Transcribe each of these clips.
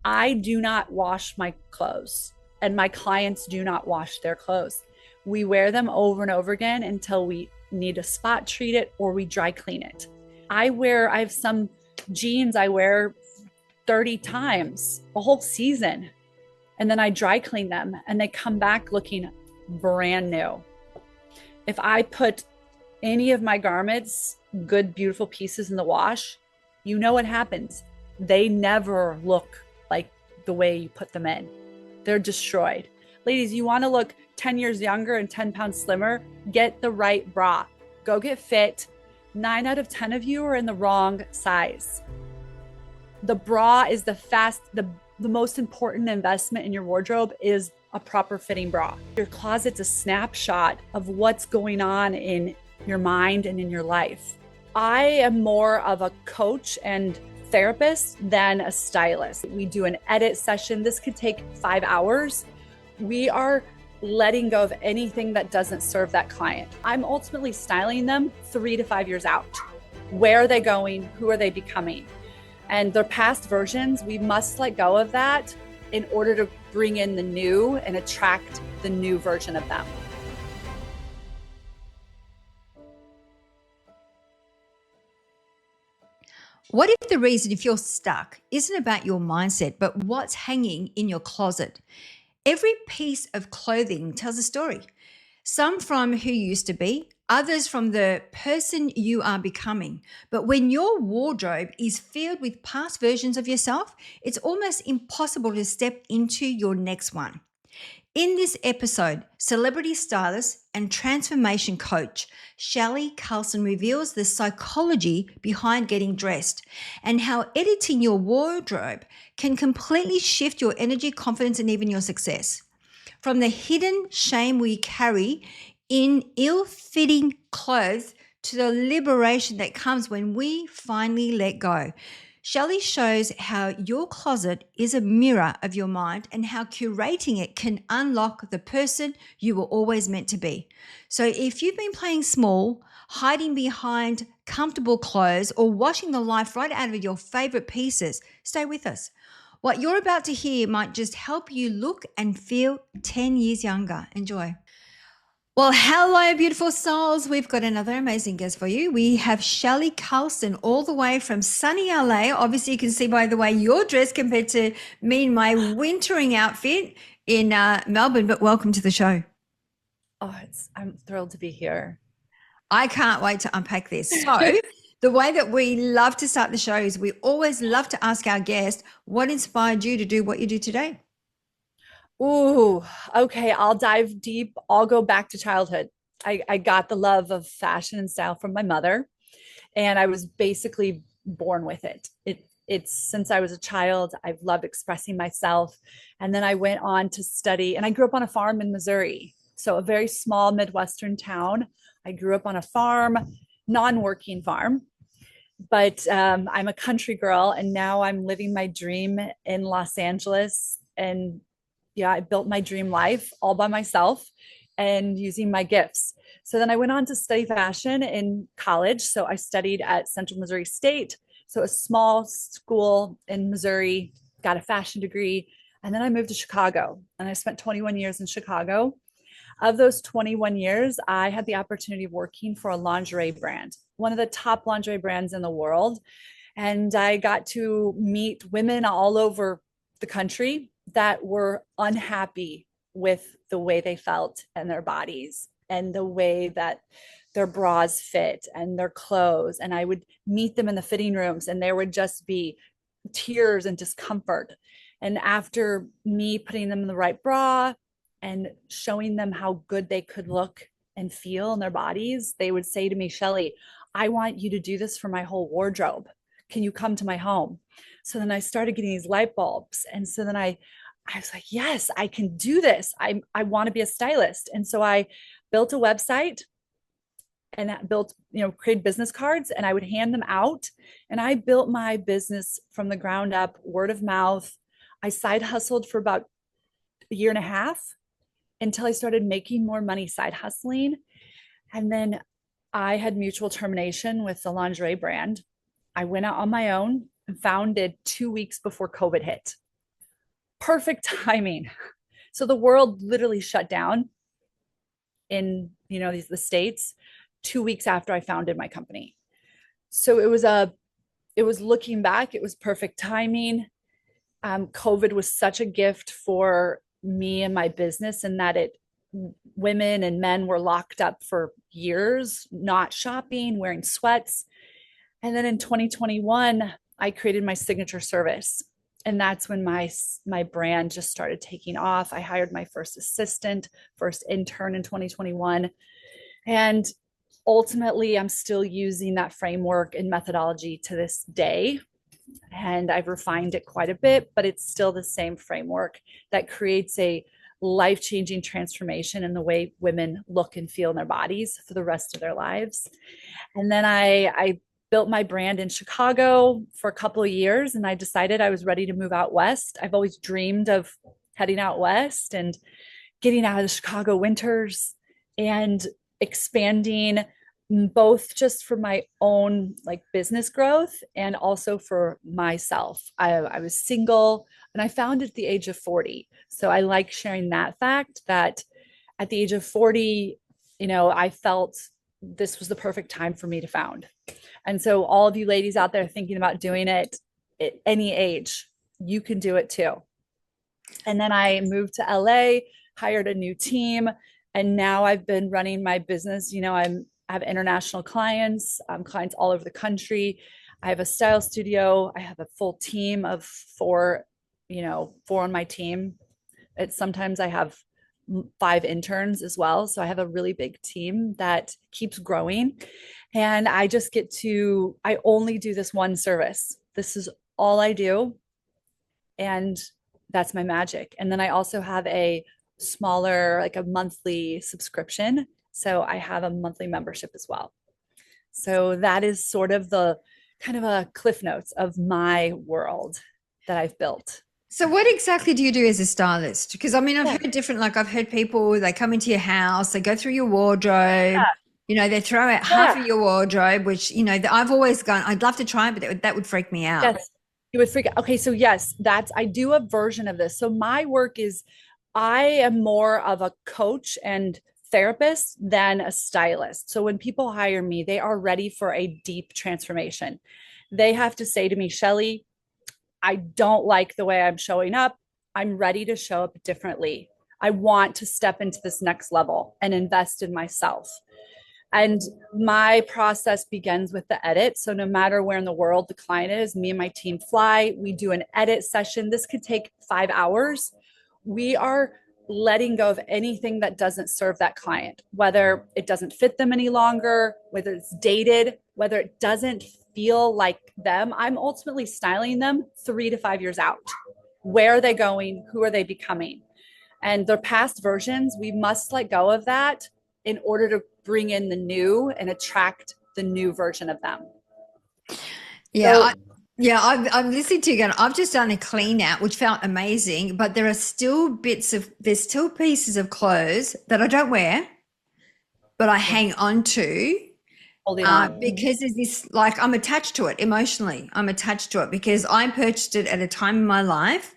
I do not wash my clothes, and my clients do not wash their clothes. We wear them over and over again until we need to spot treat it or we dry clean it. I have some jeans I wear 30 times a whole season, and then I dry clean them and they come back looking brand new. If I put any of my garments, good, beautiful pieces in the wash, you know what happens. They never look like the way you put them in. They're destroyed. Ladies, you want to look 10 years younger and 10 pounds slimmer? Get the right bra. Go get fit. 9 out of 10 of you are in the wrong size. The bra is the most important investment in your wardrobe is a proper fitting bra. Your closet's a snapshot of what's going on in your mind and in your life. I am more of a coach and therapist than a stylist. We do an edit session. This could take 5 hours. We are letting go of anything that doesn't serve that client. I'm ultimately styling them 3 to 5 years out. Where are they going? Who are they becoming? And their past versions, we must let go of that in order to bring in the new and attract the new version of them. What if the reason you feel stuck isn't about your mindset, but what's hanging in your closet? Every piece of clothing tells a story, some from who you used to be, others from the person you are becoming. But when your wardrobe is filled with past versions of yourself, it's almost impossible to step into your next one. In this episode, celebrity stylist and transformation coach Chellie Carlson reveals the psychology behind getting dressed and how editing your wardrobe can completely shift your energy, confidence, and even your success. From the hidden shame we carry in ill-fitting clothes to the liberation that comes when we finally let go. Chellie shows how your closet is a mirror of your mind and how curating it can unlock the person you were always meant to be. So if you've been playing small, hiding behind comfortable clothes, or washing the life right out of your favorite pieces, stay with us. What you're about to hear might just help you look and feel 10 years younger. Enjoy. Well, hello, beautiful souls. We've got another amazing guest for you. We have Chellie Carlson all the way from sunny LA. Obviously, you can see by the way you're dressed compared to me in my wintering outfit in Melbourne, but welcome to the show. Oh, I'm thrilled to be here. I can't wait to unpack this. So the way that we love to start the show is we always love to ask our guest, what inspired you to do what you do today? Ooh, okay. I'll dive deep. I'll go back to childhood. I got the love of fashion and style from my mother, and I was basically born with it. It's since I was a child, I've loved expressing myself. And then I went on to study, and I grew up on a farm in Missouri. So a very small Midwestern town. I grew up on a farm, non-working farm, but I'm a country girl, and now I'm living my dream in Los Angeles. And yeah, I built my dream life all by myself and using my gifts. So then I went on to study fashion in college. So I studied at Central Missouri State, so a small school in Missouri, got a fashion degree. And then I moved to Chicago, and I spent 21 years in Chicago. Of those 21 years, I had the opportunity of working for a lingerie brand, one of the top lingerie brands in the world. And I got to meet women all over the country that were unhappy with the way they felt in their bodies and the way that their bras fit and their clothes. And I would meet them in the fitting rooms, and there would just be tears and discomfort. And after me putting them in the right bra and showing them how good they could look and feel in their bodies, they would say to me, Chellie, I want you to do this for my whole wardrobe. Can you come to my home? So then I started getting these light bulbs. And so then I was like, yes, I can do this. I want to be a stylist. And so I built a website and created business cards, and I would hand them out. And I built my business from the ground up, word of mouth. I side hustled for about a year and a half until I started making more money side hustling. And then I had mutual termination with the lingerie brand. I went out on my own and founded 2 weeks before COVID hit. perfect timing. So the world literally shut down in, the States 2 weeks after I founded my company. So it was looking back, it was perfect timing. COVID was such a gift for me and my business in that women and men were locked up for years, not shopping, wearing sweats. And then in 2021, I created my signature service. And that's when my brand just started taking off. I hired my first assistant, first intern in 2021. And ultimately, I'm still using that framework and methodology to this day. And I've refined it quite a bit, but it's still the same framework that creates a life-changing transformation in the way women look and feel in their bodies for the rest of their lives. And then I built my brand in Chicago for a couple of years, and I decided I was ready to move out west. I've always dreamed of heading out west and getting out of the Chicago winters and expanding, both just for my own like business growth and also for myself. I was single and I found at the age of 40. So I like sharing that fact that at the age of 40, I felt this was the perfect time for me to found. And so all of you ladies out there thinking about doing it at any age, you can do it too. And then I moved to LA, hired a new team, and now I've been running my business. I have international clients, clients all over the country. I have a style studio. I have a full team of four on my team. Sometimes I have 5 interns as well. So I have a really big team that keeps growing. And I only do this one service. This is all I do. And that's my magic. And then I also have a smaller, like a monthly subscription. So I have a monthly membership as well. So that is sort of the kind of a cliff notes of my world that I've built. So what exactly do you do as a stylist? Because I mean, I've heard different, like I've heard people, they come into your house, they go through your wardrobe, they throw out half of your wardrobe, which, I've always gone, I'd love to try it, but that would freak me out. Yes, you would freak out. Okay, so yes, I do a version of this. So my work is, I am more of a coach and therapist than a stylist. So when people hire me, they are ready for a deep transformation. They have to say to me, Chellie, I don't like the way I'm showing up. I'm ready to show up differently. I want to step into this next level and invest in myself. And my process begins with the edit. So no matter where in the world the client is, me and my team fly, we do an edit session. This could take 5 hours. We are letting go of anything that doesn't serve that client, whether it doesn't fit them any longer, whether it's dated, whether it doesn't feel like them. I'm ultimately styling them 3 to 5 years out. Where are they going? Who are they becoming? And their past versions, we must let go of that in order to bring in the new and attract the new version of them. Yeah. I'm listening to you again. I've just done a clean out, which felt amazing, but there's still pieces of clothes that I don't wear, but I hang on to. Holding on. Because there's this, like, I'm attached to it emotionally. I'm attached to it because I purchased it at a time in my life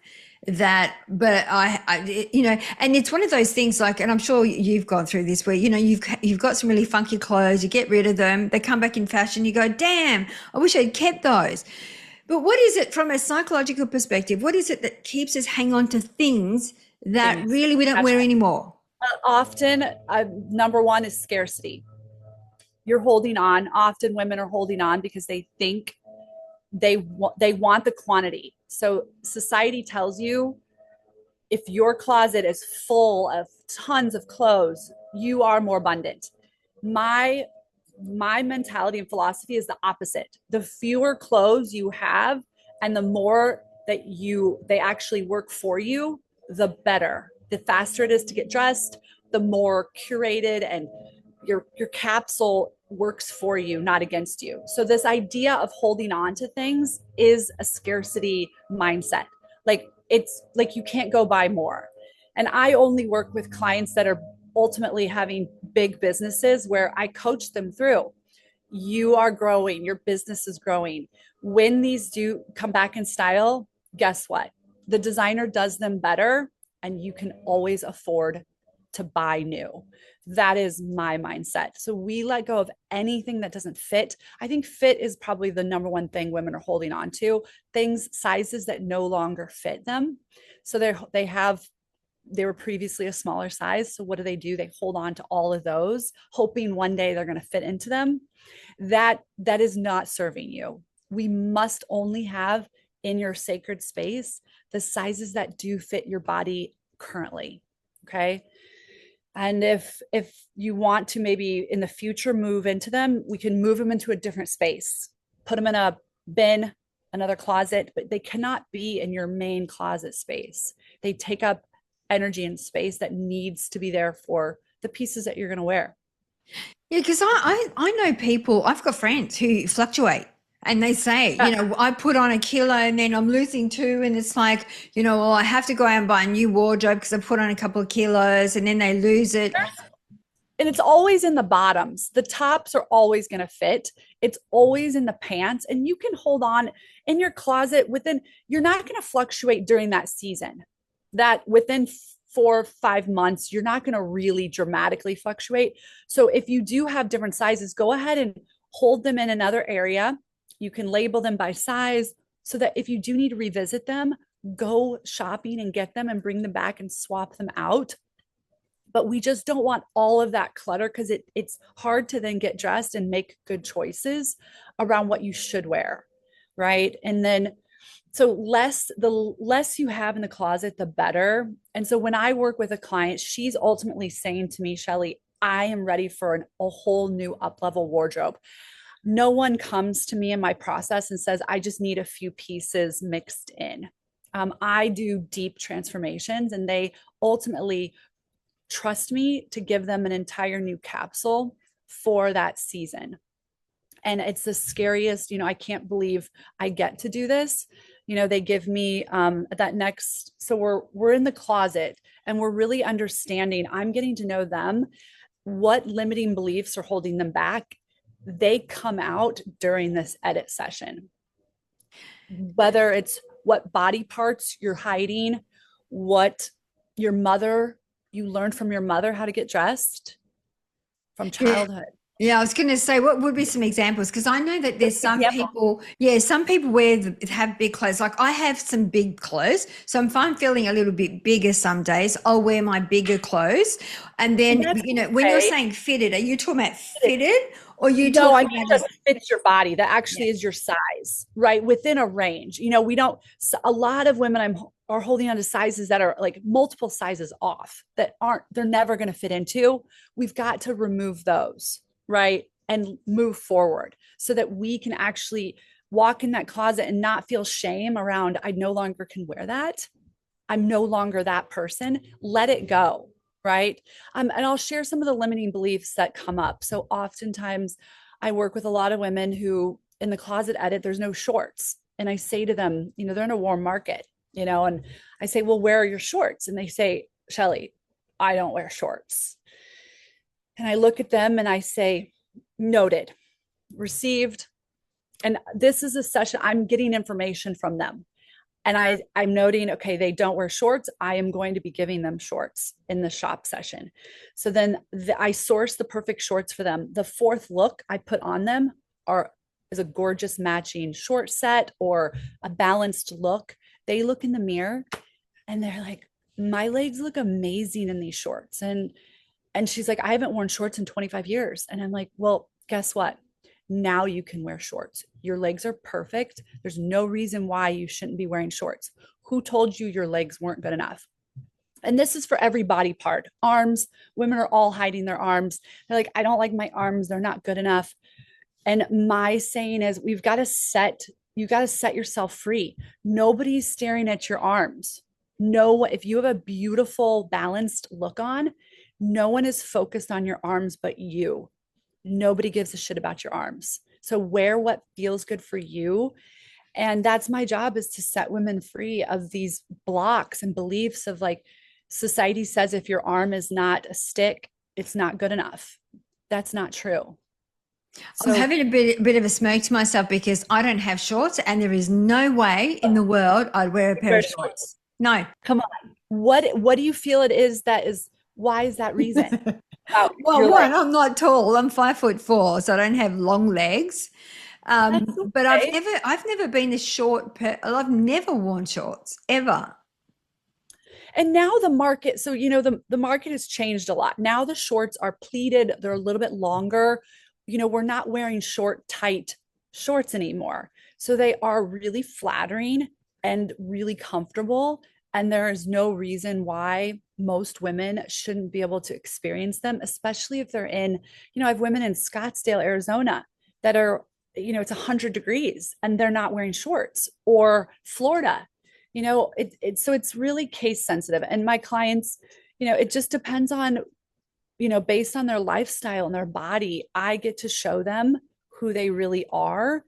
but and it's one of those things, like, and I'm sure you've gone through this where, you've got some really funky clothes, you get rid of them, they come back in fashion, you go, damn, I wish I'd kept those. But what is it from a psychological perspective? What is it that keeps us hang on to things that really we don't wear anymore? Often, number one is scarcity. You're holding on. Often women are holding on because they think they want the quantity. So society tells you if your closet is full of tons of clothes, you are more abundant. My mentality and philosophy is the opposite. The fewer clothes you have and the more that they actually work for you, the better. The faster it is to get dressed, the more curated and your capsule works for you, not against you. So this idea of holding on to things is a scarcity mindset. Like, it's like you can't go buy more. And I only work with clients that are ultimately having big businesses where I coach them through. You are growing, your business is growing. When these do come back in style, guess what? the designer does them better, and you can always afford to buy new. That is my mindset. So we let go of anything that doesn't fit. I think fit is probably the number one thing women are holding on to, things, sizes that no longer fit them. So they were previously a smaller size. So what do? They hold on to all of those, hoping one day they're going to fit into them. That is not serving you. We must only have in your sacred space the sizes that do fit your body currently. Okay. And if you want to maybe in the future move into them, we can move them into a different space, put them in a bin, another closet, but they cannot be in your main closet space. They take up energy and space that needs to be there for the pieces that you're going to wear. Yeah, because I know people, I've got friends who fluctuate and they say, Yeah. I put on a kilo and then I'm losing two. And it's like, well, I have to go out and buy a new wardrobe because I put on a couple of kilos and then they lose it. And it's always in the bottoms. The tops are always going to fit. It's always in the pants. And you can hold on in your closet you're not going to fluctuate during that season. That within 4 or 5 months, you're not going to really dramatically fluctuate. So if you do have different sizes, go ahead and hold them in another area. You can label them by size so that if you do need to revisit them, go shopping and get them and bring them back and swap them out. But we just don't want all of that clutter because it's hard to then get dressed and make good choices around what you should wear. Right. And then so the less you have in the closet, the better. And so when I work with a client, she's ultimately saying to me, Chellie, I am ready for a whole new up level wardrobe. No one comes to me in my process and says, I just need a few pieces mixed in. I do deep transformations, and they ultimately trust me to give them an entire new capsule for that season. And it's the scariest, I can't believe I get to do this. They give me that next, so we're in the closet and we're really understanding, I'm getting to know them, what limiting beliefs are holding them back. They come out during this edit session, whether it's what body parts you're hiding, what you learned from your mother how to get dressed from childhood. Yeah, I was going to say, what would be some examples? Because I know that there's some Example. people, some people have big clothes. Like I have some big clothes. So if I'm feeling a little bit bigger some days, I'll wear my bigger clothes. And then, when you're saying fitted, are you talking about fitted or you No, I talking mean about just fits your body. That actually is your size, right? Within a range. We don't, a lot of women are holding on to sizes that are like multiple sizes off they're never going to fit into. We've got to remove those, right? And move forward so that we can actually walk in that closet and not feel shame around, I no longer can wear that. I'm no longer that person. Let it go. Right. And I'll share some of the limiting beliefs that come up. So oftentimes I work with a lot of women who in the closet edit, there's no shorts. And I say to them, they're in a warm market, and I say, well, where are your shorts? And they say, Chellie, I don't wear shorts. And I look at them and I say, noted, received. And this is a session, I'm getting information from them. And I'm noting, okay, they don't wear shorts. I am going to be giving them shorts in the shop session. So then I source the perfect shorts for them. The fourth look I put on them is a gorgeous matching short set or a balanced look. They look in the mirror and they're like, my legs look amazing in these shorts. And she's like, I haven't worn shorts in 25 years. And I'm like, well, guess what? Now you can wear shorts. Your legs are perfect. There's no reason why you shouldn't be wearing shorts. Who told you your legs weren't good enough? And this is for every body part. Arms, women are all hiding their arms. They're like, I don't like my arms. They're not good enough. And my saying is, you got to set yourself free. Nobody's staring at your arms. No, if you have a beautiful, balanced look on, no one is focused on your arms but you. Nobody gives a shit about your arms. So wear what feels good for you. And that's my job, is to set women free of these blocks and beliefs of like, society says if your arm is not a stick, it's not good enough. That's not true. I'm having a bit of a smirk to myself because I don't have shorts and there is no way in the world I'd wear a pair of shorts. No. Come on. What do you feel it is that is why is that reason? About Well, your leg. one, I'm not tall. I'm 5'4", so I don't have long legs. That's But I've okay. never been a short. I've never worn shorts ever. And now the market, so the market has changed a lot. Now the shorts are pleated, they're a little bit longer. We're not wearing short, tight shorts anymore. So they are really flattering and really comfortable. And there is no reason why most women shouldn't be able to experience them, especially if they're in, I have women in Scottsdale, Arizona that are, it's 100 degrees and they're not wearing shorts, or Florida. So it's really case sensitive. And my clients, it just depends on, based on their lifestyle and their body. I get to show them who they really are,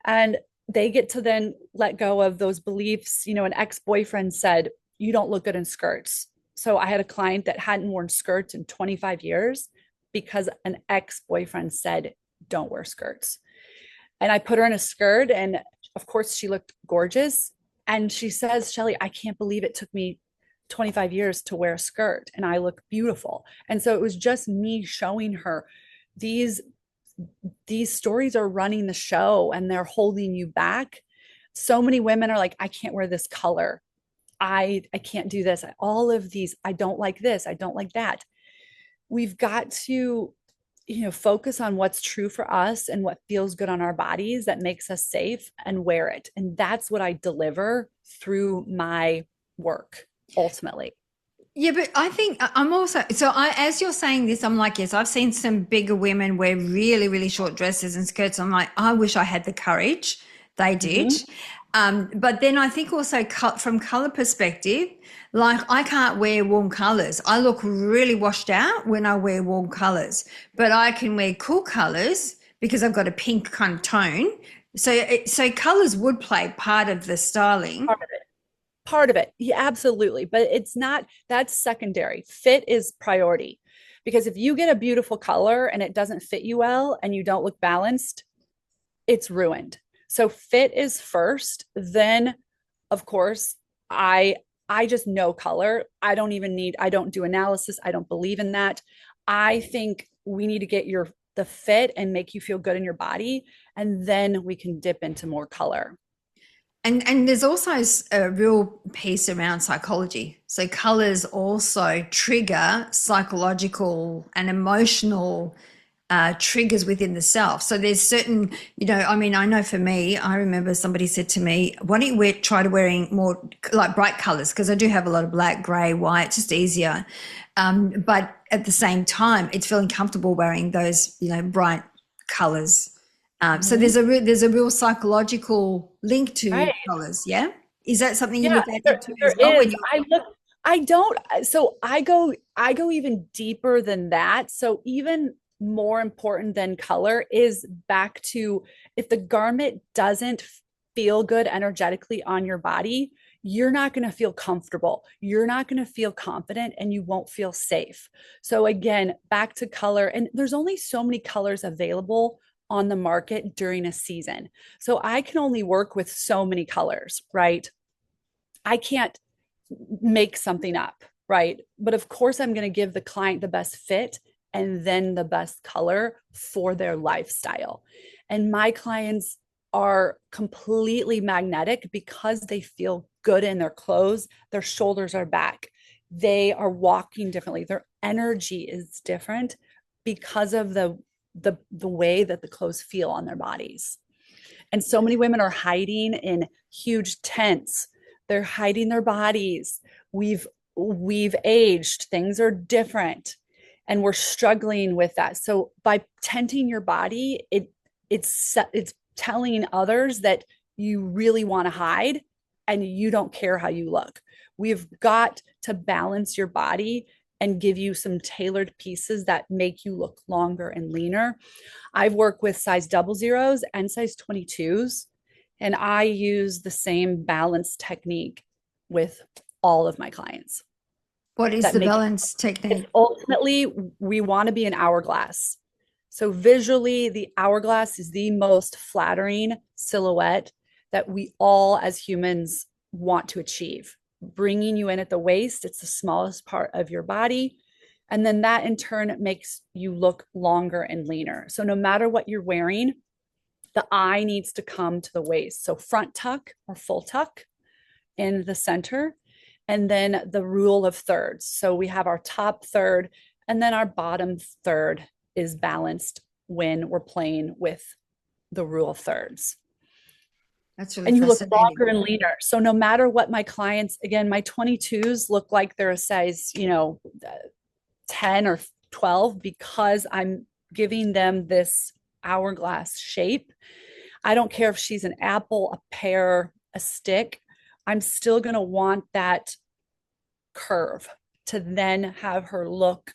and they get to then let go of those beliefs. An ex-boyfriend said, you don't look good in skirts. So I had a client that hadn't worn skirts in 25 years because an ex-boyfriend said, don't wear skirts. And I put her in a skirt, and of course she looked gorgeous. And she says, Chellie, I can't believe it took me 25 years to wear a skirt and I look beautiful. And so it was just me showing her these these stories are running the show and they're holding you back. So many women are like, I can't wear this color. I can't do this. All of these, I don't like this, I don't like that. We've got to focus on what's true for us and what feels good on our bodies, that makes us safe, and wear it. And that's what I deliver through my work ultimately. Yeah, but I think I'm also so. As you're saying this, I'm like, yes, I've seen some bigger women wear really, really short dresses and skirts. I'm like, I wish I had the courage. They did. Mm-hmm. But then I think also from color perspective, like I can't wear warm colors. I look really washed out when I wear warm colors, but I can wear cool colors because I've got a pink kind of tone. So colors would play part of the styling. Part of it. Yeah, absolutely. But it's not, that's secondary. Fit is priority. Because if you get a beautiful color and it doesn't fit you well and you don't look balanced, it's ruined. So fit is first. Then, of course, I I just know color. I don't do analysis. I don't believe in that. I think we need to get the fit and make you feel good in your body. And then we can dip into more color. And there's also a real piece around psychology. So colors also trigger psychological and emotional triggers within the self. So there's certain, I mean, I know for me, I remember somebody said to me, why don't you try to wearing more like bright colors? Because I do have a lot of black, gray, white, just easier. But at the same time, it's feeling comfortable wearing those, bright colors. So Mhm. there's a real psychological link to Right. colors. Yeah. Is that something you Yeah, look at there, into there as well when is. you I don't, so I go even deeper than that. So even more important than color is back to, if the garment doesn't feel good energetically on your body, you're not going to feel comfortable. You're not going to feel confident, and you won't feel safe. So again, back to color, and there's only so many colors available on the market during a season. So I can only work with so many colors, right? I can't make something up, right? But of course, I'm going to give the client the best fit and then the best color for their lifestyle. And my clients are completely magnetic because they feel good in their clothes. Their shoulders are back. They are walking differently. Their energy is different because of the way that the clothes feel on their bodies. And so many women are hiding in huge tents. They're hiding their bodies. We've aged. Things are different. And we're struggling with that. So by tenting your body, it's telling others that you really want to hide and you don't care how you look. We've got to balance your body and give you some tailored pieces that make you look longer and leaner. I've worked with size 00s and size 22s, and I use the same balance technique with all of my clients. what is That the make balance it's technique? ultimately, we want to be an hourglass. So visually, the hourglass is the most flattering silhouette that we all as humans want to achieve. bringing you in at the waist. It's the smallest part of your body. And then that in turn makes you look longer and leaner. So no matter what you're wearing, the eye needs to come to the waist. So front tuck or full tuck in the center, and then the rule of thirds. So we have our top third, and then our bottom third is balanced when we're playing with the rule of thirds. That's really And you look fascinating. longer and leaner. So no matter what my clients, again, my 22s look like they're a size, 10 or 12 because I'm giving them this hourglass shape. I don't care if she's an apple, a pear, a stick. I'm still going to want that curve to then have her look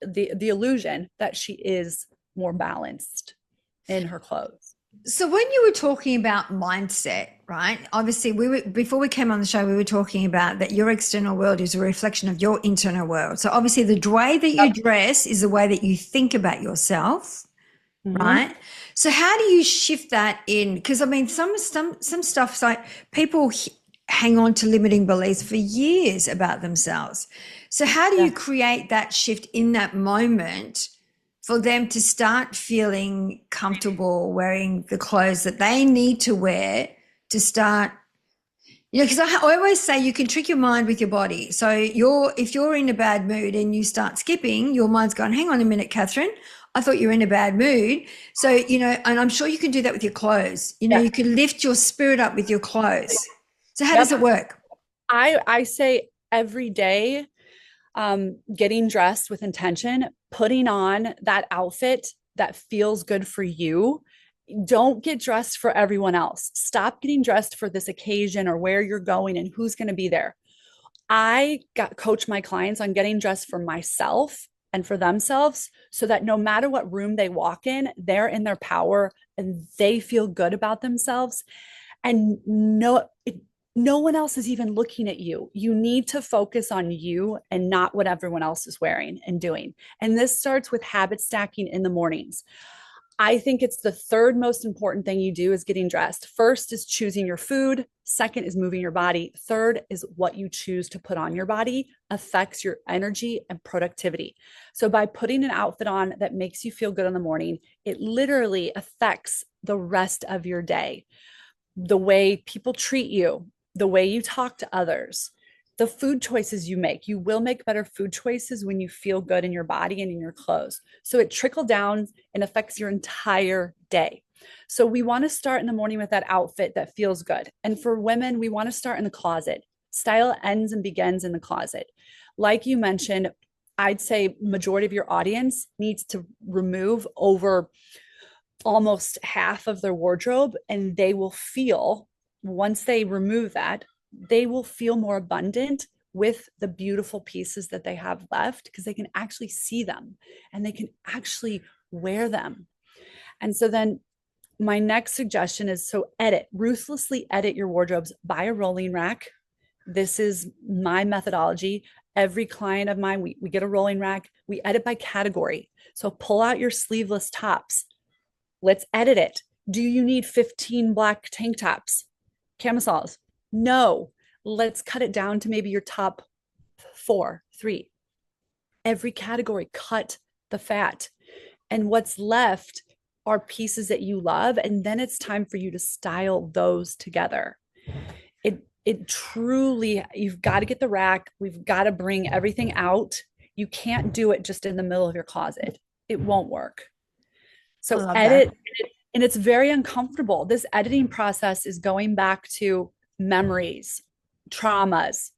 the illusion that she is more balanced in her clothes. So when you were talking about mindset, right? Obviously, before we came on the show, we were talking about that your external world is a reflection of your internal world. So obviously, the way that you dress is the way that you think about yourself, Mm-hmm. right? So how do you shift that in? Because I mean, some stuff's like people hang on to limiting beliefs for years about themselves. So how do Yeah. you create that shift in that moment for them to start feeling comfortable wearing the clothes that they need to wear to start? Because I always say you can trick your mind with your body. So if you're in a bad mood and you start skipping, your mind's going, hang on a minute, Catherine, I thought you were in a bad mood. So, and I'm sure you can do that with your clothes. Yeah. You can lift your spirit up with your clothes. So how does Yep. it work? I say every day, getting dressed with intention, putting on that outfit that feels good for you. Don't get dressed for everyone else. Stop getting dressed for this occasion or where you're going and who's going to be there. I got coach my clients on getting dressed for myself and for themselves so that no matter what room they walk in, they're in their power and they feel good about themselves. And no one else is even looking at you. You need to focus on you and not what everyone else is wearing and doing. And this starts with habit stacking in the mornings. I think it's the third most important thing you do is getting dressed. First is choosing your food. Second is moving your body. Third is what you choose to put on your body affects your energy and productivity. So by putting an outfit on that makes you feel good in the morning, it literally affects the rest of your day. The way people treat you, the way you talk to others, the food choices you make. You will make better food choices when you feel good in your body and in your clothes. So it trickles down and affects your entire day. So we want to start in the morning with that outfit that feels good. And for women, we want to start in the closet. Style ends and begins in the closet. Like you mentioned, I'd say majority of your audience needs to remove over almost half of their wardrobe, and they will feel, once they remove that, they will feel more abundant with the beautiful pieces that they have left because they can actually see them and they can actually wear them. And so then my next suggestion is, so ruthlessly edit your wardrobes. Buy a rolling rack. This is my methodology. Every client of mine, we get a rolling rack. We edit by category. So pull out your sleeveless tops. Let's edit it. Do you need 15 black tank tops, camisoles? No. Let's cut it down to maybe your top 4, 3. Every category, cut the fat. And what's left are pieces that you love. And then it's time for you to style those together. It truly, you've got to get the rack. We've got to bring everything out. You can't do it just in the middle of your closet. It won't work. I So love that. edit, and it's very uncomfortable. This editing process is going back to memories, traumas,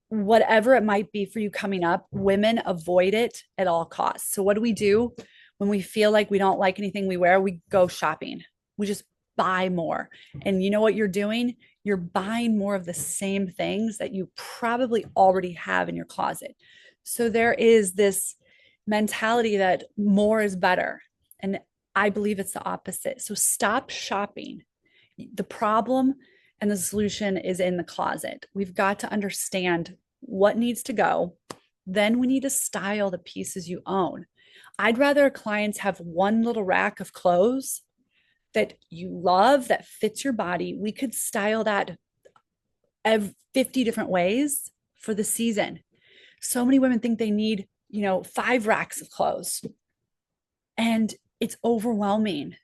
whatever it might be for you coming up. Women avoid it at all costs. So what do we do when we feel like we don't like anything we wear? We go shopping. We just buy more. And you know what you're doing? You're buying more of the same things that you probably already have in your closet. So there is this mentality that more is better. And I believe it's the opposite. So stop shopping. The problem and the solution is in the closet. We've got to understand what needs to go. Then we need to style the pieces you own. I'd rather clients have one little rack of clothes that you love that fits your body. We could style that 50 different ways for the season. So many women think they need, 5 racks of clothes, and it's overwhelming.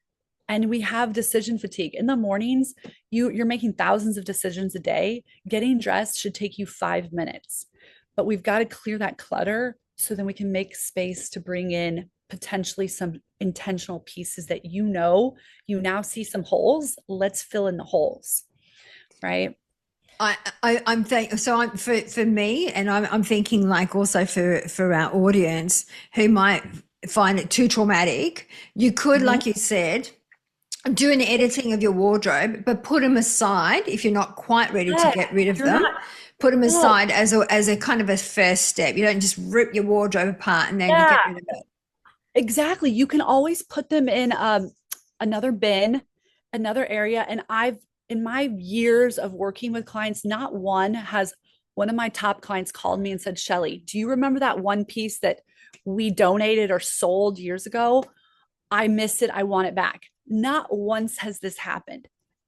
And we have decision fatigue in the mornings. You're making thousands of decisions a day. Getting dressed should take you 5 minutes, but we've got to clear that clutter so then we can make space to bring in potentially some intentional pieces that you now see some holes. Let's fill in the holes, right? So for me, and I'm thinking like also for our audience who might find it too traumatic, you could, Mhm. like you said, do an editing of your wardrobe, but put them aside if you're not quite ready to Yeah, get rid of you're them. not. Put them No. aside as a kind of a first step. You don't just rip your wardrobe apart and then Yeah, get rid of it. exactly. You can always put them in another bin, another area. And in my years of working with clients, not one has one of my top clients called me and said, Chellie, do you remember that one piece that we donated or sold years ago? I missed it. I want it back. Not once has this happened.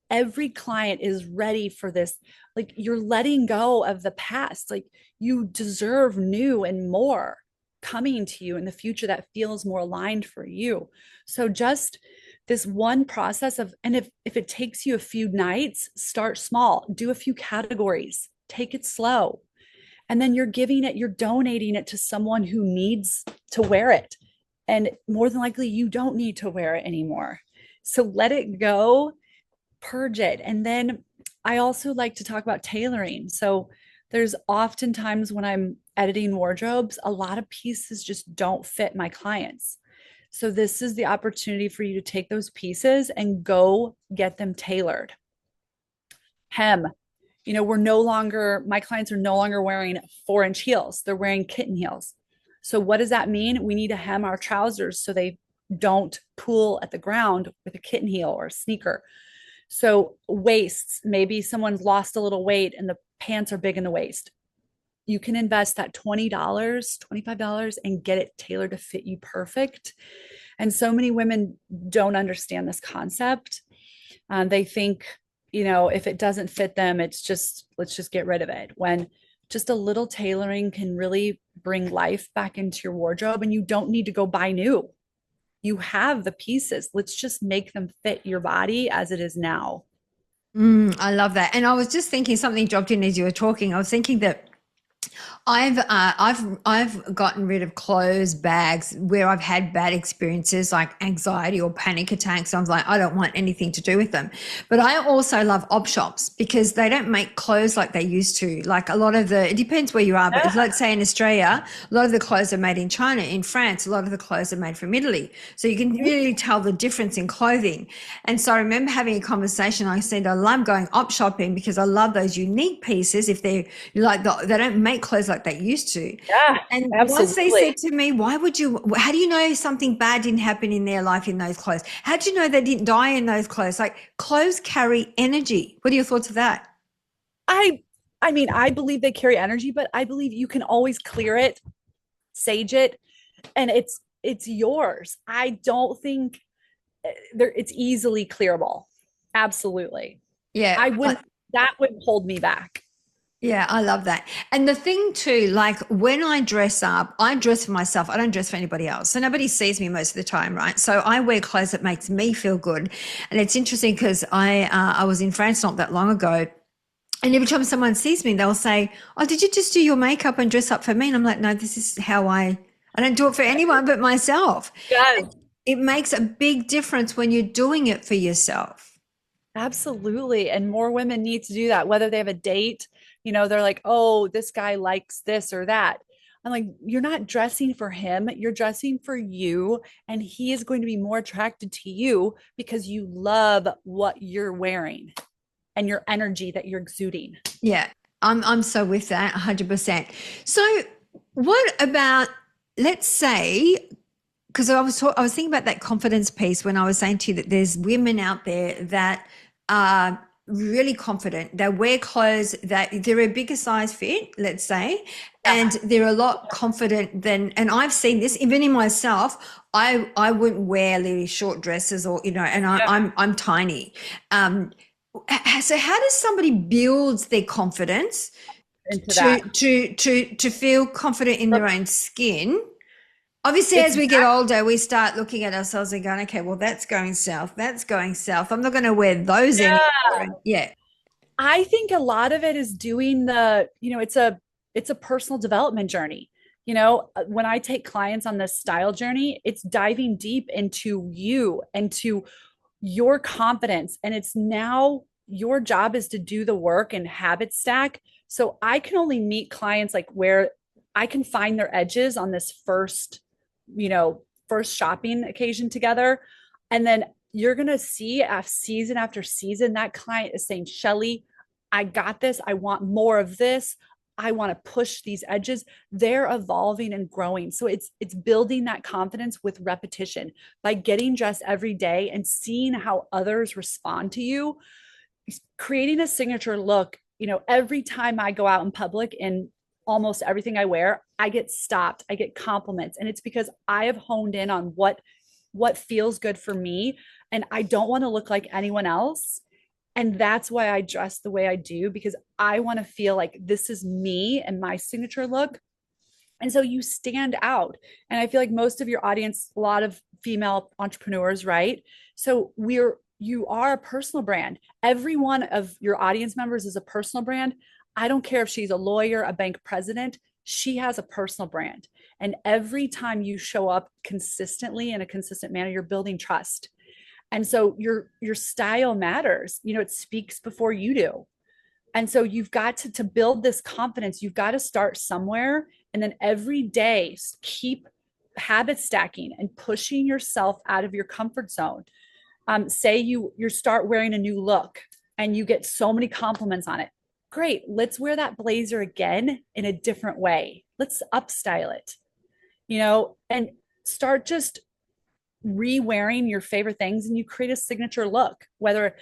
Every client is ready for this. Like, you're letting go of the past. Like, you deserve new and more coming to you in the future that feels more aligned for you. So just this one process of, and if it takes you a few nights, start small, do a few categories, take it slow. And then you're donating it to someone who needs to wear it. And more than likely, you don't need to wear it anymore. So let it go, purge it. And then I also like to talk about tailoring. So there's oftentimes when I'm editing wardrobes, a lot of pieces just don't fit my clients. So this is the opportunity for you to take those pieces and go get them tailored. Hem. My clients are no longer wearing 4-inch heels. They're wearing kitten heels. So what does that mean? We need to hem our trousers so they don't pool at the ground with a kitten heel or a sneaker. So waists, maybe someone's lost a little weight and the pants are big in the waist. You can invest that $20, $25 and get it tailored to fit you perfect. And so many women don't understand this concept. They think, if it doesn't fit them, let's just get rid of it. When just a little tailoring can really bring life back into your wardrobe, and you don't need to go buy new. You have the pieces. Let's just make them fit your body as it is now. I love that. And I was just thinking, something dropped in as you were talking. I was thinking that I've gotten rid of clothes, bags where I've had bad experiences like anxiety or panic attacks. I was like, I don't want anything to do with them. But I also love op shops because they don't make clothes like they used to. Like it depends where you are, but let's say in Australia, a lot of the clothes are made in China. In France, a lot of the clothes are made from Italy. So you can really tell the difference in clothing. And so I remember having a conversation. I said, I love going op shopping because I love those unique pieces. If they don't make clothes like they used to. Yeah, And once they absolutely. said to me, how do you know something bad didn't happen in their life in those clothes? How do you know they didn't die in those clothes? Like, clothes carry energy. What are your thoughts of that? I I mean, I believe they carry energy, but I believe you can always clear it, sage it, and it's yours. I don't think it's easily clearable. Absolutely. Yeah. I wouldn't That would hold me back. Yeah, I love that. And the thing too, like when I dress up, I dress for myself. I don't dress for anybody else. So nobody sees me most of the time, right? So I wear clothes that makes me feel good. And it's interesting because I was in France not that long ago. And every time someone sees me, they'll say, "Oh, did you just do your makeup and dress up for me?" And I'm like, "No, this is how I don't do it for anyone but myself." Yes. It makes a big difference when you're doing it for yourself. Absolutely. And more women need to do that, whether they have a date, they're like, oh, this guy likes this or that. I'm like, you're not dressing for him, you're dressing for you. And he is going to be more attracted to you because you love what you're wearing and your energy that you're exuding. Yeah, I'm so with that 100%. So what about, let's say, because I was thinking about that confidence piece when I was saying to you that there's women out there that are really confident. They wear clothes that they're a bigger size fit, let's say, and Yeah. they're a lot confident than, and I've seen this even in myself. I wouldn't wear really short dresses or, and Yeah. I'm tiny. Um, So how does somebody build their confidence into to that. feel confident in their own skin? Obviously, as we get Exactly. older, we start looking at ourselves and going, okay, well, that's going south. That's going south. I'm not going to wear those anymore. And yeah. I think a lot of it is doing it's a personal development journey. When I take clients on this style journey, it's diving deep into you and to your confidence. And it's now your job is to do the work and habit stack. So I can only meet clients like where I can find their edges on this first shopping occasion together. And then you're going to see season after season, that client is saying, Chellie, I got this. I want more of this. I want to push these edges. They're evolving and growing. So it's building that confidence with repetition by getting dressed every day and seeing how others respond to you, creating a signature look. Every time I go out in public in almost everything I wear, I get stopped, I get compliments, and it's because I have honed in on what feels good for me, and I don't want to look like anyone else. And that's why I dress the way I do, because I want to feel like this is me and my signature look. And so you stand out. And I feel like most of your audience, a lot of female entrepreneurs, right? So you are a personal brand. Every one of your audience members is a personal brand. I don't care if she's a lawyer, a bank president, she has a personal brand. And every time you show up consistently in a consistent manner, you're building trust. And so your style matters. It speaks before you do. And so you've got to build this confidence. You've got to start somewhere, and then every day keep habit stacking and pushing yourself out of your comfort zone. Say you start wearing a new look and you get so many compliments on it. Great, let's wear that blazer again in a different way. Let's upstyle it, and start just re-wearing your favorite things, and you create a signature look. Whether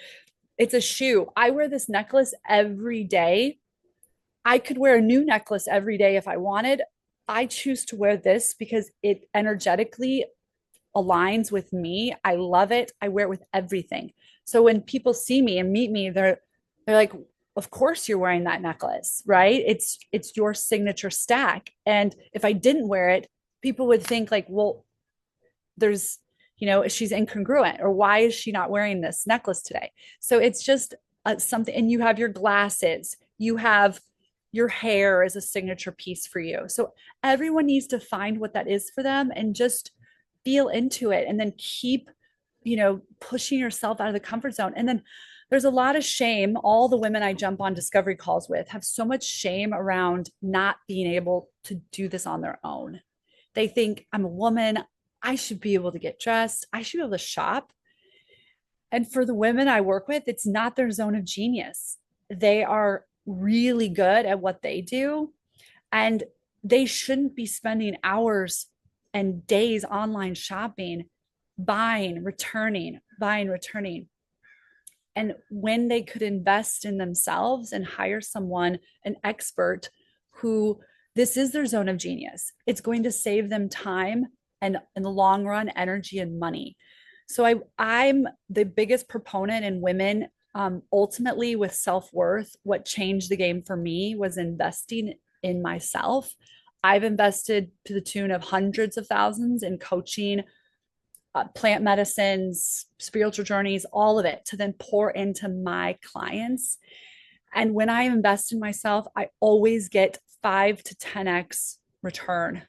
it's a shoe, I wear this necklace every day. I could wear a new necklace every day if I wanted. I choose to wear this because it energetically aligns with me. I love it. I wear it with everything. So when people see me and meet me, they're like, of course you're wearing that necklace, right? It's your signature stack. And if I didn't wear it, people would think like, well, there's she's incongruent, or why is she not wearing this necklace today? So it's just something. And you have your glasses, you have your hair as a signature piece for you. So everyone needs to find what that is for them and just feel into it, and then keep pushing yourself out of the comfort zone. And then there's a lot of shame. All the women I jump on discovery calls with have so much shame around not being able to do this on their own. They think, I'm a woman, I should be able to get dressed, I should be able to shop. And for the women I work with, it's not their zone of genius. They are really good at what they do, and they shouldn't be spending hours and days online shopping, buying, returning. And when they could invest in themselves and hire someone, an expert who this is their zone of genius, it's going to save them time and in the long run, energy and money. So I'm the biggest proponent in women. Ultimately, with self-worth, what changed the game for me was investing in myself. I've invested to the tune of hundreds of thousands in coaching, plant medicines, spiritual journeys, all of it to then pour into my clients. And when I invest in myself, I always get 5 to 10x return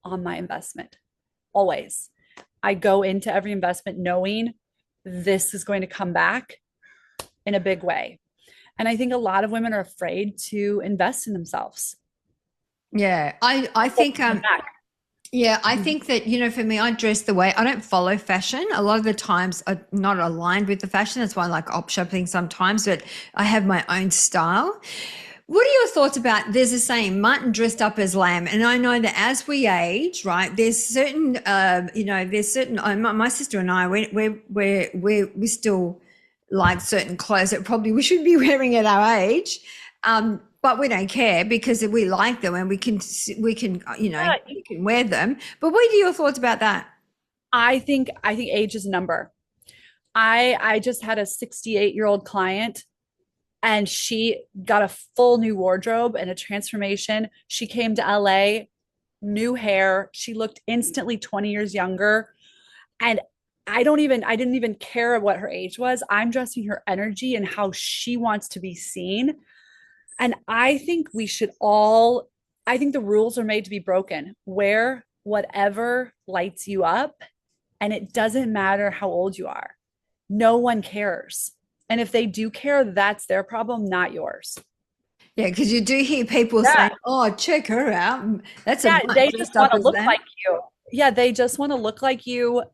on my investment. Always. I go into every investment knowing this is going to come back in a big way. And I think a lot of women are afraid to invest in themselves. Yeah. I think yeah, I think that, for me, I dress the way I don't follow fashion. A lot of the times I'm not aligned with the fashion. That's why I like op shopping sometimes, but I have my own style. What are your thoughts about, there's a saying, mutton dressed up as lamb. And I know that as we age, right, there's certain, my sister and I, we still like certain clothes that probably we should be wearing at our age. But we don't care because we like them and we can we can wear them. But what are your thoughts about that? I think age is a number. I just had a 68-year-old client and she got a full new wardrobe and a transformation. She came to LA, new hair. She looked instantly 20 years younger. And I didn't even care what her age was. I'm dressing her energy and how she wants to be seen. And I think we should all, I think the rules are made to be broken. Wear whatever lights you up, and it doesn't matter how old you are. No one cares. And if they do care, that's their problem, not yours. Yeah, because you do hear people Yeah. saying, "Oh, check her out. That's a Yeah. butt They just dressed want up to as look them." like you. Yeah. They just want to look like you,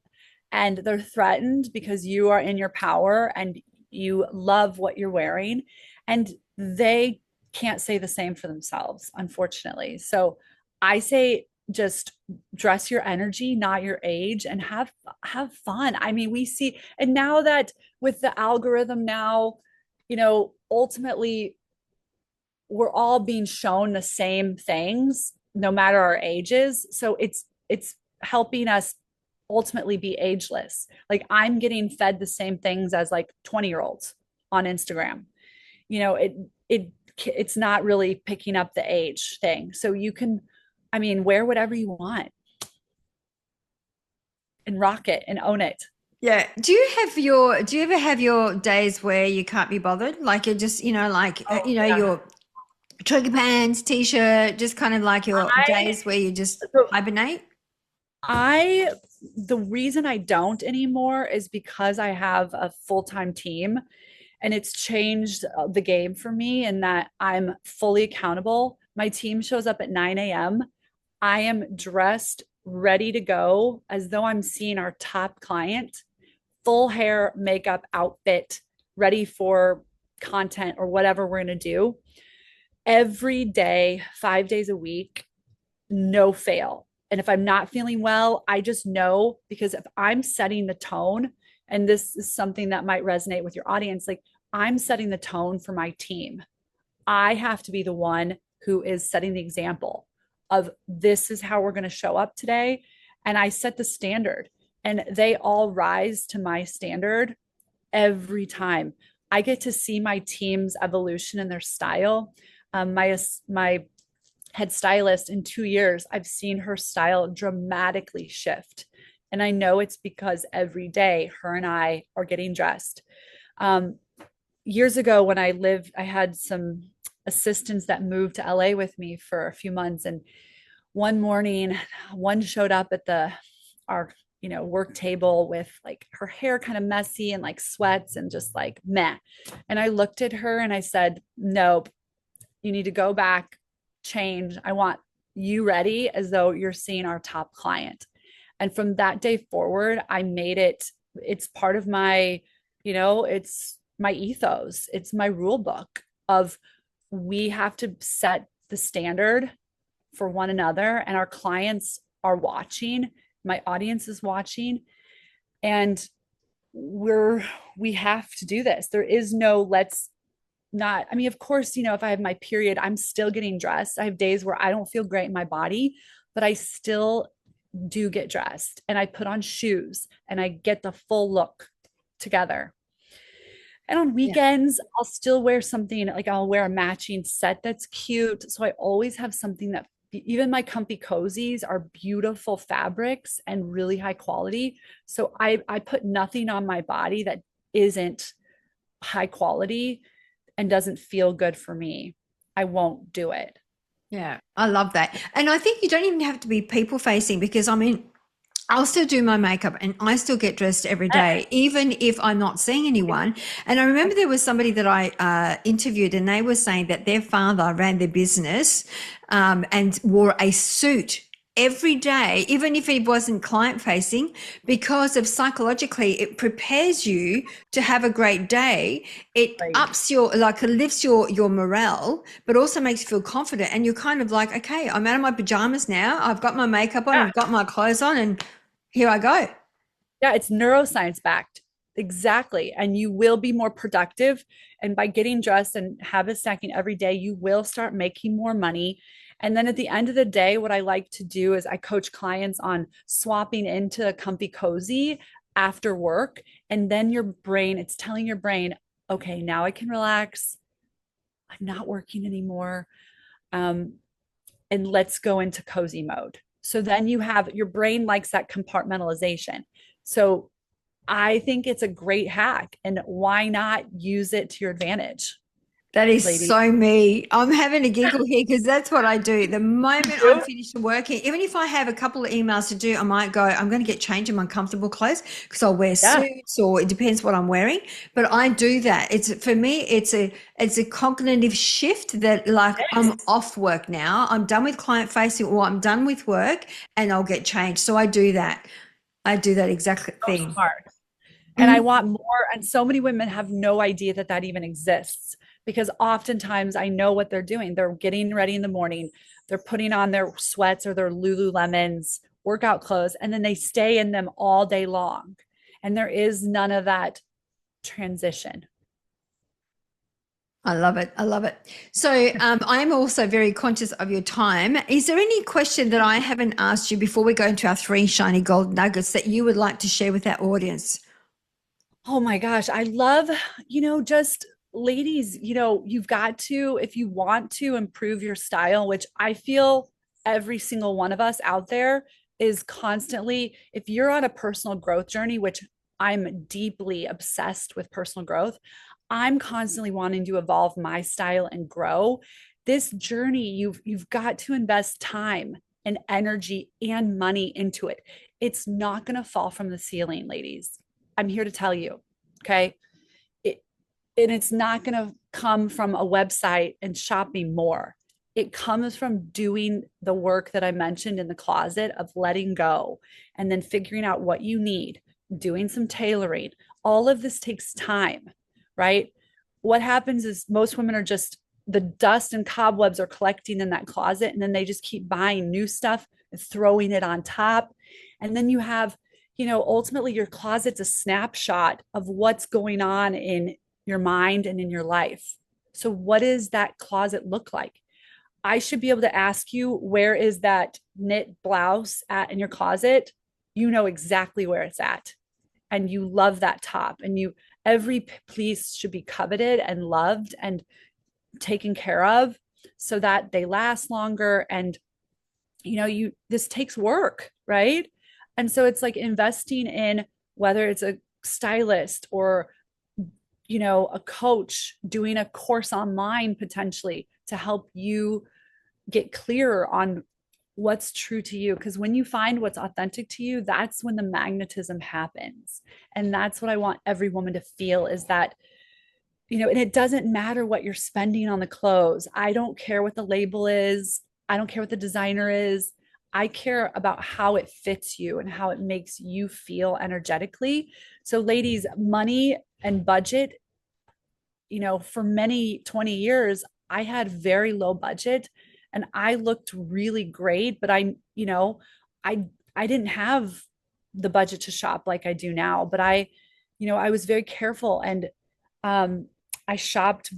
and they're threatened because you are in your power and you love what you're wearing. And they can't say the same for themselves, unfortunately. So I say just dress your energy, not your age, and have fun. I mean, we see, and now that with the algorithm now, ultimately we're all being shown the same things no matter our ages. So it's helping us ultimately be ageless. Like I'm getting fed the same things as like 20-year-olds on Instagram. You know, it's not really picking up the age thing. So you can, I mean, wear whatever you want and rock it and own it. Yeah. Do you ever have your days where you can't be bothered? Like you're just, like, Oh yeah. your trigger pants, t-shirt, just kind of like your I days where you just so hibernate? I the reason I don't anymore is because I have a full-time team, and it's changed the game for me in that I'm fully accountable. My team shows up at 9 a.m. I am dressed, ready to go, as though I'm seeing our top client, full hair, makeup, outfit, ready for content or whatever we're going to do every day, 5 days a week, no fail. And if I'm not feeling well, I just know, because if I'm setting the tone, and this is something that might resonate with your audience, like I'm setting the tone for my team. I have to be the one who is setting the example of this is how we're going to show up today. And I set the standard, and they all rise to my standard every time. I get to see my team's evolution in their style. My head stylist in 2 years, I've seen her style dramatically shift. And I know it's because every day her and I are getting dressed. Um, Years ago, when I had some assistants that moved to LA with me for a few months. And one morning, one showed up at our work table with like her hair kind of messy and like sweats and just like meh. And I looked at her and I said, nope, you need to go back, change. I want you ready as though you're seeing our top client. And from that day forward, I made it's part of it's my ethos. It's my rule book of we have to set the standard for one another, and our clients are watching. My audience is watching, and we have to do this. There is no let's not, I mean, of course, if I have my period, I'm still getting dressed. I have days where I don't feel great in my body, but I still do get dressed and I put on shoes and I get the full look together. And on Yeah. weekends, I'll still wear something, like I'll wear a matching set that's cute. So I always have something that, even my comfy cozies are beautiful fabrics and really high quality. So I put nothing on my body that isn't high quality and doesn't feel good for me. I won't do it. Yeah, I love that. And I think you don't even have to be people facing because I mean, I'll still do my makeup and I still get dressed every day, even if I'm not seeing anyone. And I remember there was somebody that I interviewed and they were saying that their father ran their business and wore a suit every day, even if it wasn't client facing, because of psychologically, it prepares you to have a great day. It Right. ups it lifts your morale, but also makes you feel confident. And you're kind of like, okay, I'm out of my pajamas now. I've got my makeup on, Yeah. I've got my clothes on, and here I go. Yeah, it's neuroscience backed. Exactly. And you will be more productive. And by getting dressed and habit stacking every day, you will start making more money. And then at the end of the day, what I like to do is I coach clients on swapping into a comfy cozy after work. And then your brain, it's telling your brain, okay, now I can relax. I'm not working anymore. Um, and let's go into cozy mode. So then you have your brain likes that compartmentalization. So I think it's a great hack. And why not use it to your advantage, That is lady? so me. I'm having a giggle here because that's what I do. The moment I'm You? finished working, even if I have a couple of emails to do, I might go, I'm going to get changed in my comfortable clothes because I'll wear Yeah. suits or it depends what I'm wearing. But I do that. It's for me, it's a cognitive shift that like I'm Yes. off work now. I'm done with client facing or I'm done with work and I'll get changed. So I do that. I do that exact So thing. smart. And I Mhm. want more. And so many women have no idea that that even exists because oftentimes I know what they're doing. They're getting ready in the morning, they're putting on their sweats or their Lululemons, workout clothes, and then they stay in them all day long. And there is none of that transition. I love it. I love it. So I'm also very conscious of your time. Is there any question that I haven't asked you before we go into our three shiny gold nuggets that you would like to share with our audience? Oh my gosh, I love, just ladies, you've got to, if you want to improve your style, which I feel every single one of us out there is constantly, if you're on a personal growth journey, which I'm deeply obsessed with personal growth, I'm constantly wanting to evolve my style and grow. This journey, you've got to invest time and energy and money into it. It's not going to fall from the ceiling, ladies. I'm here to tell you, okay? It, and it's not going to come from a website and shopping more. It comes from doing the work that I mentioned in the closet of letting go and then figuring out what you need, doing some tailoring. All of this takes time, right? What happens is most women are just the dust and cobwebs are collecting in that closet, and then they just keep buying new stuff and throwing it on top. And then you have, ultimately your closet's a snapshot of what's going on in your mind and in your life. So, what does that closet look like? I should be able to ask you, where is that knit blouse at in your closet? You know exactly where it's at. And you love that top. And every piece should be coveted and loved and taken care of so that they last longer. And, this takes work, right? And so it's like investing in whether it's a stylist or a coach doing a course online potentially to help you get clearer on what's true to you. Because when you find what's authentic to you, that's when the magnetism happens. And that's what I want every woman to feel is that, and it doesn't matter what you're spending on the clothes. I don't care what the label is. I don't care what the designer is. I care about how it fits you and how it makes you feel energetically. So, ladies, money and budget, for many 20 years, I had very low budget and I looked really great, but I I didn't have the budget to shop like I do now, but I was very careful and um I shopped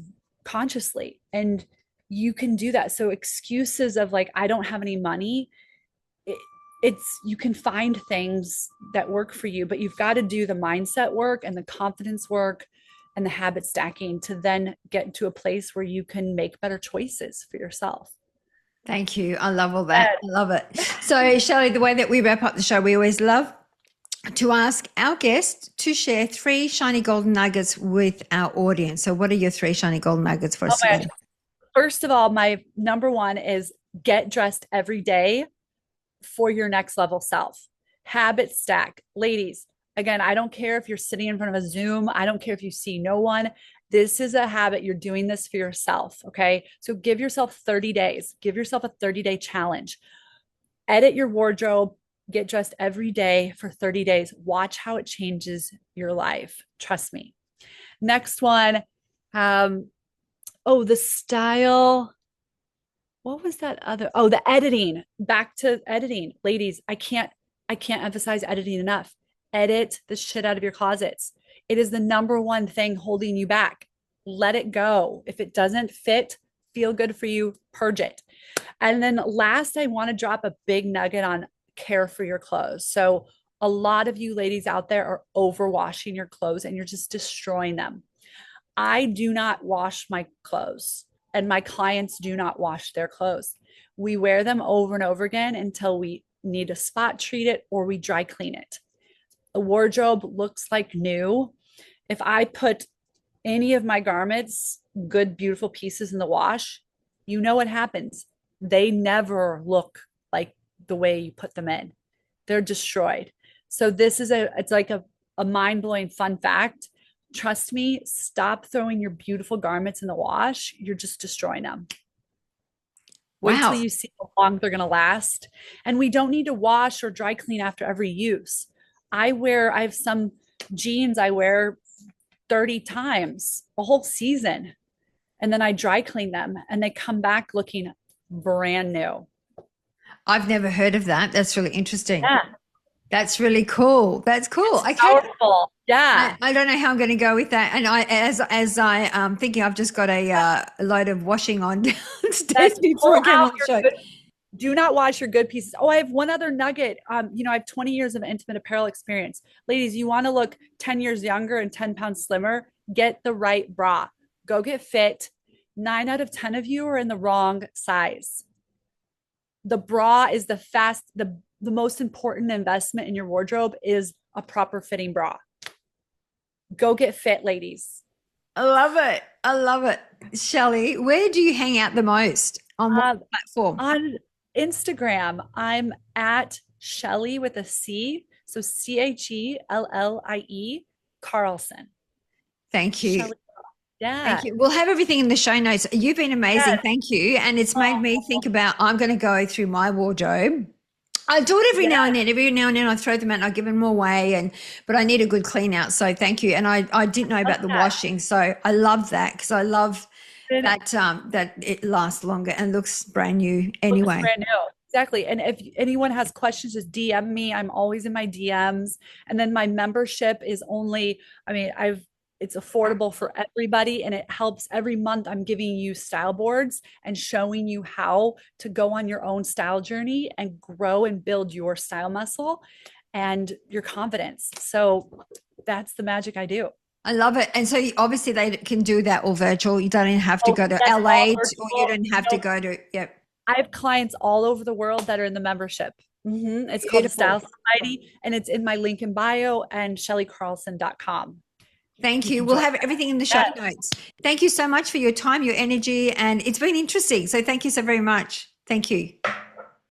consciously, and you can do that. So excuses of like I don't have any money, it, it's you can find things that work for you, but you've got to do the mindset work and the confidence work and the habit stacking to then get to a place where you can make better choices for yourself. Thank you. I love all that. I love it. So, Shelley, the way that we wrap up the show, we always love to ask our guest to share three shiny golden nuggets with our audience. So, what are your three shiny golden nuggets for Oh us my today? gosh. First of all, my number one is get dressed every day for your next level self. Habit stack. Ladies, again, I don't care if you're sitting in front of a Zoom, I don't care if you see no one. This is a habit. You're doing this for yourself. Okay. So give yourself 30 days, give yourself a 30-day challenge. Edit your wardrobe, get dressed every day for 30 days. Watch how it changes your life. Trust me. Next one. Um, the style, what was that other? Oh, the editing. Back to editing. Ladies, I can't emphasize editing enough. Edit the shit out of your closets. It is the number one thing holding you back. Let it go. If it doesn't fit, feel good for you, purge it. And then last, I want to drop a big nugget on care for your clothes. So A lot of you ladies out there are overwashing your clothes and you're just destroying them. I do not wash my clothes, and my clients do not wash their clothes. We wear them over and over again until we need to spot treat it or we dry clean it. A wardrobe looks like new. If I put any of my garments, good, beautiful pieces in the wash, you know what happens. They never look like the way you put them in. They're destroyed. So this is it's like a mind-blowing fun fact. Trust me, stop throwing your beautiful garments in the wash. You're just destroying them. Wait till Wow. you see how long they're going to last. And we don't need to wash or dry clean after every use. I have some jeans I wear 30 times a whole season. And then I dry clean them and they come back looking brand new. I've never heard of that. That's really interesting. Yeah. That's really cool. That's cool. It's Okay. powerful. Yeah. I don't know how I'm going to go with that. And as I thinking, I've just got a load of washing on downstairs That's before I pull came out on the your show. good, do not wash your good pieces. Oh, I have one other nugget. I have 20 years of intimate apparel experience. Ladies, you want to look 10 years younger and 10 pounds slimmer? Get the right bra. Go get fit. 9 out of 10 of you are in the wrong size. The bra is the most important investment in your wardrobe is a proper fitting bra. Go get fit, ladies. I love it. I love it. Chellie, where do you hang out the most? On what platform? On Instagram, I'm at Chellie with a C. So Chellie Carlson. Thank you. Chellie. Yeah. Thank you. We'll have everything in the show notes. You've been amazing. Yes. Thank you. And it's made me think about, I'm going to go through my wardrobe. I do it every now and then. Every now and then I throw them out and I give them away, but I need a good clean out. So thank you. And I didn't know about the washing. So I love that because I love that it lasts longer and looks brand new anyway. Brand new. Exactly. And if anyone has questions, just DM me. I'm always in my DMs. And then my membership is only, it's affordable for everybody and it helps. Every month I'm giving you style boards and showing you how to go on your own style journey and grow and build your style muscle and your confidence. So that's the magic I do. I love it. And so obviously they can do that all virtual. You don't have to go to LA or you don't have to go to, yep. I have clients all over the world that are in the membership. It's called the Style Society and it's in my link in bio and chellecarlson.com. Thank you. We'll have everything in the show notes. Thank you so much for your time, your energy, and it's been interesting. So thank you so very much. Thank you.